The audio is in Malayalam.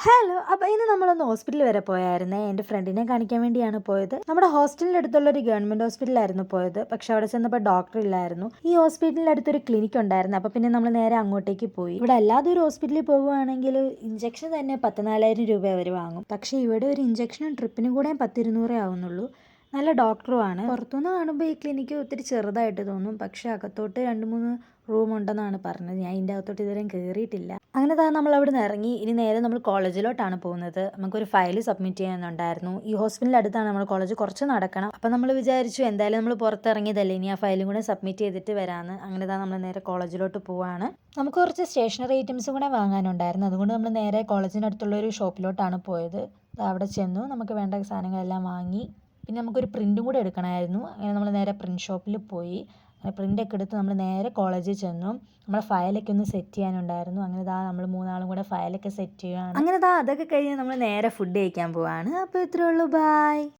ഹലോ. അപ്പോൾ ഇന്ന് നമ്മളൊന്ന് ഹോസ്പിറ്റൽ വരെ പോയായിരുന്നേ. എൻ്റെ ഫ്രണ്ടിനെ കാണിക്കാൻ വേണ്ടിയാണ് പോയത്. നമ്മുടെ ഹോസ്റ്റലിൻ്റെ അടുത്തുള്ള ഒരു ഗവൺമെൻറ് ഹോസ്പിറ്റലായിരുന്നു പോയത്. പക്ഷെ അവിടെ ചെന്നപ്പോൾ ഡോക്ടർ ഇല്ലായിരുന്നു. ഈ ഹോസ്പിറ്റലിൻ്റെ അടുത്തൊരു ക്ലിനിക്ക് ഉണ്ടായിരുന്നു. അപ്പോൾ പിന്നെ നമ്മൾ നേരെ അങ്ങോട്ടേക്ക് പോയി. ഇവിടെ അല്ലാതെ ഒരു ഹോസ്പിറ്റലിൽ പോകുവാണെങ്കിൽ ഇഞ്ചക്ഷൻ തന്നെ 14,000 രൂപ അവർ വാങ്ങും. പക്ഷേ ഇവിടെ ഒരു ഇഞ്ചക്ഷനും ട്രിപ്പിനും കൂടെ 10-200 ആവുന്നുള്ളൂ. നല്ല ഡോക്ടറുമാണ്. പുറത്തുനിന്ന് കാണുമ്പോൾ ഈ ക്ലിനിക്ക് ഒത്തിരി ചെറുതായിട്ട് തോന്നും. പക്ഷേ അകത്തോട്ട് 2-3 റൂം ഉണ്ടെന്നാണ് പറഞ്ഞത്. ഞാൻ ഇതിൻ്റെ അകത്തോട്ട് ഇതുവരെയും കയറിയിട്ടില്ല. അങ്ങനെ നമ്മൾ അവിടെ നിന്ന് ഇറങ്ങി. ഇനി നേരെ നമ്മൾ കോളേജിലോട്ടാണ് പോകുന്നത്. നമുക്കൊരു ഫയൽ സബ്മിറ്റ് ചെയ്യാനുണ്ടായിരുന്നു. ഈ ഹോസ്പിറ്റലിൻ്റെ അടുത്താണ് നമ്മുടെ കോളേജ്, കുറച്ച് നടക്കണം. അപ്പോൾ നമ്മൾ വിചാരിച്ചു എന്തായാലും നമ്മൾ പുറത്തിറങ്ങിയതല്ലേ, ഇനി ആ ഫയലും കൂടെ സബ്മിറ്റ് ചെയ്തിട്ട് വരാമെന്ന്. അങ്ങനെ നമ്മൾ നേരെ കോളേജിലോട്ട് പോവാണ്. നമുക്ക് കുറച്ച് സ്റ്റേഷനറി ഐറ്റംസും കൂടെ വാങ്ങാനുണ്ടായിരുന്നു. അതുകൊണ്ട് നമ്മൾ നേരെ കോളേജിനടുത്തുള്ള ഒരു ഷോപ്പിലോട്ടാണ് പോയത്. അവിടെ ചെന്നു നമുക്ക് വേണ്ട സാധനങ്ങളെല്ലാം വാങ്ങി. പിന്നെ നമുക്കൊരു പ്രിൻറ്റും കൂടെ എടുക്കണമായിരുന്നു. അങ്ങനെ നമ്മൾ നേരെ പ്രിൻറ്റ് ഷോപ്പിൽ പോയി. പ്രിൻ്റൊക്കെ എടുത്ത് നമ്മൾ നേരെ കോളേജിൽ ചെന്നു. നമ്മുടെ ഫയലൊക്കെ ഒന്ന് സെറ്റ് ചെയ്യാനുണ്ടായിരുന്നു. അങ്ങനെ നമ്മൾ 3 കൂടെ ഫയലൊക്കെ സെറ്റ് ചെയ്യുകയാണ്. അങ്ങനെ അതൊക്കെ കഴിഞ്ഞ് നമ്മൾ നേരെ ഫുഡ് കഴിക്കാൻ പോവാണ്. അപ്പോൾ ഇത്രയേ ഉള്ളൂ. ബായ്.